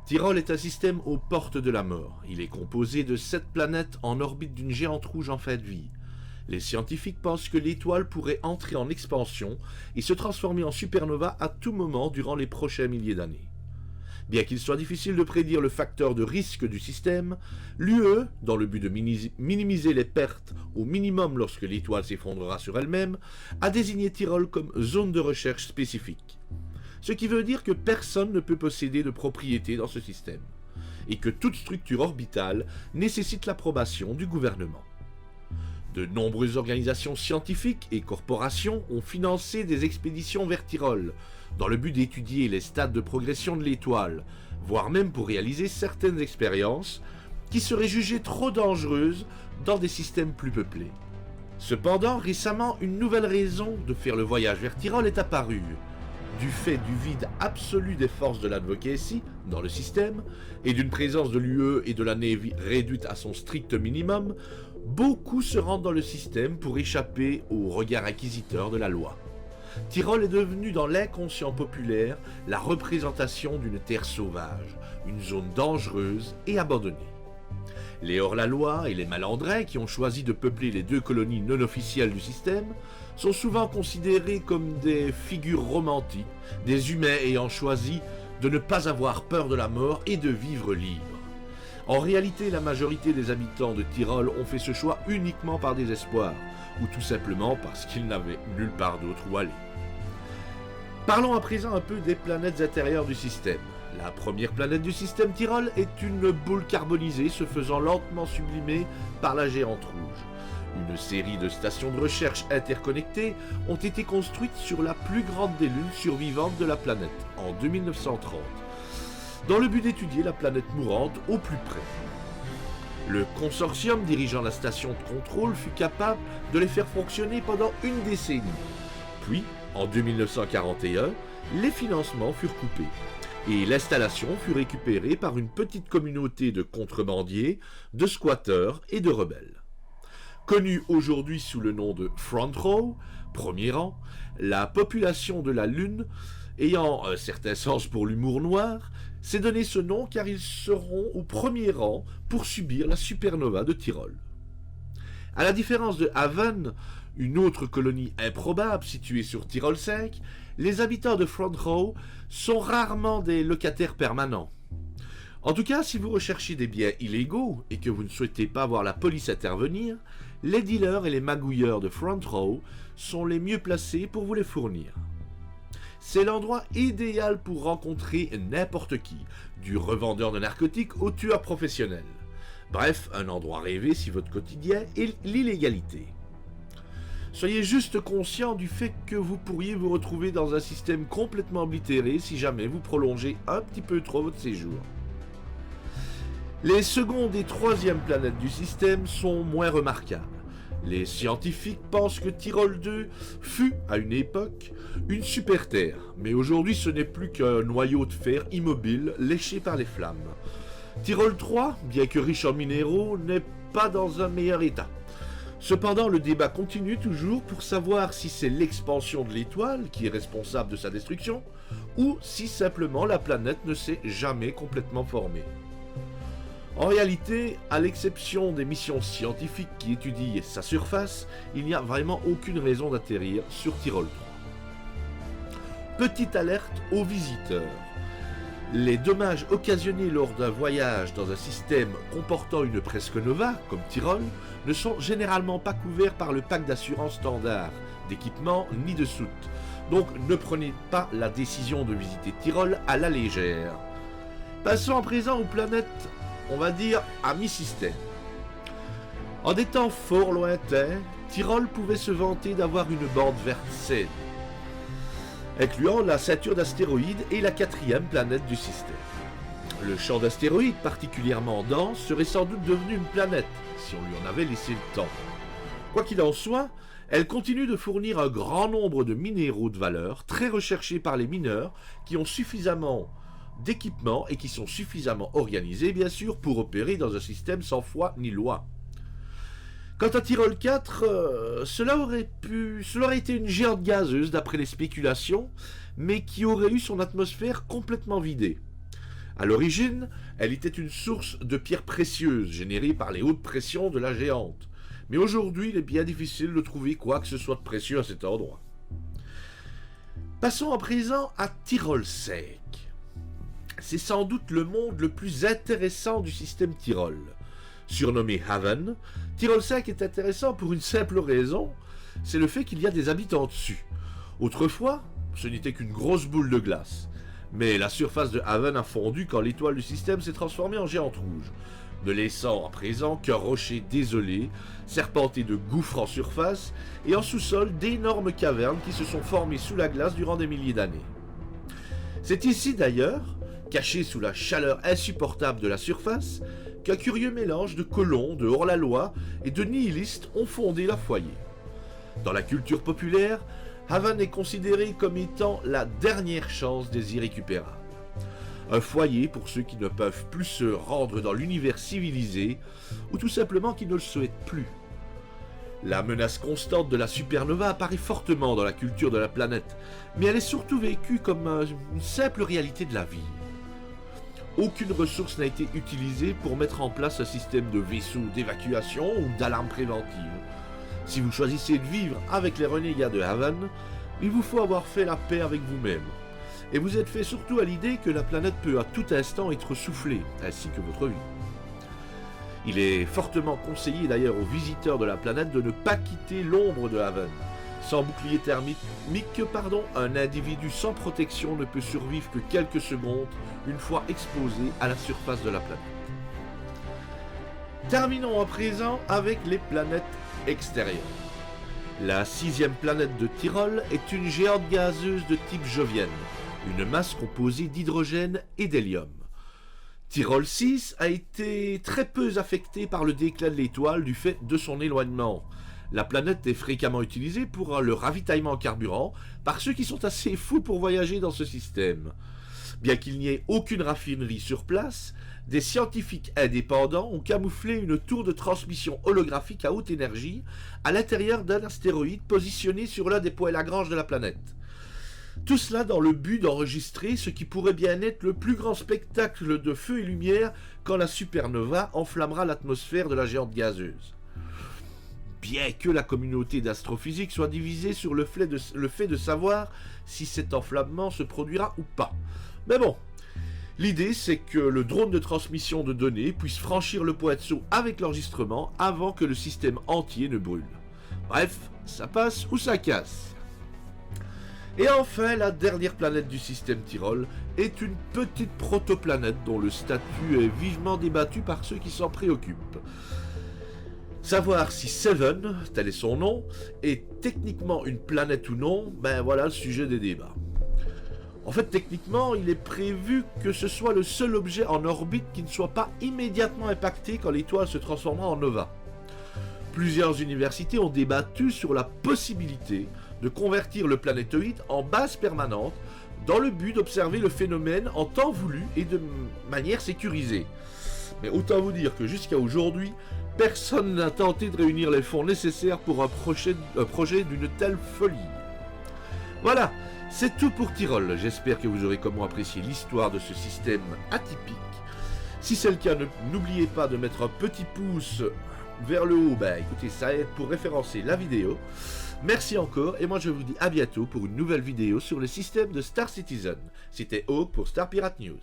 Tyrol est un système aux portes de la mort. Il est composé de 7 planètes en orbite d'une géante rouge en fin de vie. Les scientifiques pensent que l'étoile pourrait entrer en expansion et se transformer en supernova à tout moment durant les prochains milliers d'années. Bien qu'il soit difficile de prédire le facteur de risque du système, l'UE, dans le but de minimiser les pertes au minimum lorsque l'étoile s'effondrera sur elle-même, a désigné Tyrol comme zone de recherche spécifique. Ce qui veut dire que personne ne peut posséder de propriété dans ce système, et que toute structure orbitale nécessite l'approbation du gouvernement. De nombreuses organisations scientifiques et corporations ont financé des expéditions vers Tyrol, dans le but d'étudier les stades de progression de l'étoile, voire même pour réaliser certaines expériences qui seraient jugées trop dangereuses dans des systèmes plus peuplés. Cependant, récemment, une nouvelle raison de faire le voyage vers Tyrol est apparue. Du fait du vide absolu des forces de l'Advocacy dans le système, et d'une présence de l'UE et de la Navy réduite à son strict minimum, beaucoup se rendent dans le système pour échapper au regard acquisiteur de la loi. Tyrol est devenu dans l'inconscient populaire la représentation d'une terre sauvage, une zone dangereuse et abandonnée. Les hors-la-loi et les malandrins qui ont choisi de peupler les 2 colonies non officielles du système sont souvent considérés comme des figures romantiques, des humains ayant choisi de ne pas avoir peur de la mort et de vivre libre. En réalité, la majorité des habitants de Tyrol ont fait ce choix uniquement par désespoir, ou tout simplement parce qu'ils n'avaient nulle part d'autre où aller. Parlons à présent un peu des planètes intérieures du système. La première planète du système Tyrol est une boule carbonisée se faisant lentement sublimer par la géante rouge. Une série de stations de recherche interconnectées ont été construites sur la plus grande des lunes survivantes de la planète, en 2930, dans le but d'étudier la planète mourante au plus près. Le consortium dirigeant la station de contrôle fut capable de les faire fonctionner pendant une décennie. Puis, en 1941, les financements furent coupés et l'installation fut récupérée par une petite communauté de contrebandiers, de squatteurs et de rebelles. Connue aujourd'hui sous le nom de Front Row, premier rang, la population de la Lune, ayant un certain sens pour l'humour noir, s'est donné ce nom car ils seront au premier rang pour subir la supernova de Tyrol. À la différence de Haven, une autre colonie improbable située sur Tyrol 5, les habitants de Front Row sont rarement des locataires permanents. En tout cas, si vous recherchez des biens illégaux et que vous ne souhaitez pas voir la police intervenir, les dealers et les magouilleurs de Front Row sont les mieux placés pour vous les fournir. C'est l'endroit idéal pour rencontrer n'importe qui, du revendeur de narcotiques au tueur professionnel. Bref, un endroit rêvé si votre quotidien est l'illégalité. Soyez juste conscient du fait que vous pourriez vous retrouver dans un système complètement oblitéré si jamais vous prolongez un petit peu trop votre séjour. Les secondes et troisièmes planètes du système sont moins remarquables. Les scientifiques pensent que Tyrol 2 fut, à une époque, une super Terre, mais aujourd'hui ce n'est plus qu'un noyau de fer immobile léché par les flammes. Tyrol 3, bien que riche en minéraux, n'est pas dans un meilleur état. Cependant, le débat continue toujours pour savoir si c'est l'expansion de l'étoile qui est responsable de sa destruction, ou si simplement la planète ne s'est jamais complètement formée. En réalité, à l'exception des missions scientifiques qui étudient sa surface, il n'y a vraiment aucune raison d'atterrir sur Tyrol 3. Petite alerte aux visiteurs. Les dommages occasionnés lors d'un voyage dans un système comportant une presque nova, comme Tyrol, ne sont généralement pas couverts par le pack d'assurance standard, d'équipement ni de soute. Donc ne prenez pas la décision de visiter Tyrol à la légère. Passons à présent aux planètes, on va dire, à mi-système. En des temps fort lointains, Tyrol pouvait se vanter d'avoir une bande verte saine, incluant la ceinture d'astéroïdes et la 4e planète du système. Le champ d'astéroïdes particulièrement dense serait sans doute devenu une planète, si on lui en avait laissé le temps. Quoi qu'il en soit, elle continue de fournir un grand nombre de minéraux de valeur, très recherchés par les mineurs, qui ont suffisamment d'équipements et qui sont suffisamment organisés, bien sûr, pour opérer dans un système sans foi ni loi. Quant à Tyrol 4, cela aurait été une géante gazeuse d'après les spéculations, mais qui aurait eu son atmosphère complètement vidée. À l'origine, elle était une source de pierres précieuses générée par les hautes pressions de la géante. Mais aujourd'hui, il est bien difficile de trouver quoi que ce soit de précieux à cet endroit. Passons à présent à Tyrol sec. C'est sans doute le monde le plus intéressant du système Tyrol. Surnommé Haven, Tyrol sec est intéressant pour une simple raison, c'est le fait qu'il y a des habitants dessus. Autrefois, ce n'était qu'une grosse boule de glace. Mais la surface de Haven a fondu quand l'étoile du système s'est transformée en géante rouge, ne laissant à présent qu'un rocher désolé, serpenté de gouffres en surface et en sous-sol d'énormes cavernes qui se sont formées sous la glace durant des milliers d'années. C'est ici d'ailleurs, caché sous la chaleur insupportable de la surface, qu'un curieux mélange de colons, de hors-la-loi et de nihilistes ont fondé leur foyer. Dans la culture populaire, Haven est considéré comme étant la dernière chance des irrécupérables. Un foyer pour ceux qui ne peuvent plus se rendre dans l'univers civilisé ou tout simplement qui ne le souhaitent plus. La menace constante de la supernova apparaît fortement dans la culture de la planète, mais elle est surtout vécue comme une simple réalité de la vie. Aucune ressource n'a été utilisée pour mettre en place un système de vaisseaux d'évacuation ou d'alarme préventive. Si vous choisissez de vivre avec les renégats de Haven, il vous faut avoir fait la paix avec vous-même. Et vous êtes fait surtout à l'idée que la planète peut à tout instant être soufflée, ainsi que votre vie. Il est fortement conseillé d'ailleurs aux visiteurs de la planète de ne pas quitter l'ombre de Haven. Sans bouclier thermique, un individu sans protection ne peut survivre que quelques secondes une fois exposé à la surface de la planète. Terminons à présent avec les planètes extérieures. La 6e planète de Tyrol est une géante gazeuse de type jovienne, une masse composée d'hydrogène et d'hélium. Tyrol 6 a été très peu affectée par le déclin de l'étoile du fait de son éloignement. La planète est fréquemment utilisée pour le ravitaillement en carburant par ceux qui sont assez fous pour voyager dans ce système. Bien qu'il n'y ait aucune raffinerie sur place, des scientifiques indépendants ont camouflé une tour de transmission holographique à haute énergie à l'intérieur d'un astéroïde positionné sur l'un des points Lagrange de la planète. Tout cela dans le but d'enregistrer ce qui pourrait bien être le plus grand spectacle de feu et lumière quand la supernova enflammera l'atmosphère de la géante gazeuse. Bien que la communauté d'astrophysique soit divisée sur le fait de savoir si cet enflammement se produira ou pas. Mais bon, l'idée c'est que le drone de transmission de données puisse franchir le point de saut avec l'enregistrement avant que le système entier ne brûle. Bref, ça passe ou ça casse. Et enfin, la dernière planète du système Tyrol est une petite protoplanète dont le statut est vivement débattu par ceux qui s'en préoccupent. Savoir si Seven, tel est son nom, est techniquement une planète ou non, ben voilà le sujet des débats. En fait, techniquement, il est prévu que ce soit le seul objet en orbite qui ne soit pas immédiatement impacté quand l'étoile se transformera en nova. Plusieurs universités ont débattu sur la possibilité de convertir le planétoïde en base permanente dans le but d'observer le phénomène en temps voulu et de manière sécurisée. Mais autant vous dire que jusqu'à aujourd'hui, personne n'a tenté de réunir les fonds nécessaires pour un projet d'une telle folie. Voilà, c'est tout pour Tyrol. J'espère que vous aurez comme moi apprécié l'histoire de ce système atypique. Si c'est le cas, n'oubliez pas de mettre un petit pouce vers le haut, écoutez, ça aide pour référencer la vidéo. Merci encore, et moi je vous dis à bientôt pour une nouvelle vidéo sur le système de Star Citizen. C'était Hawk pour Star Pirate News.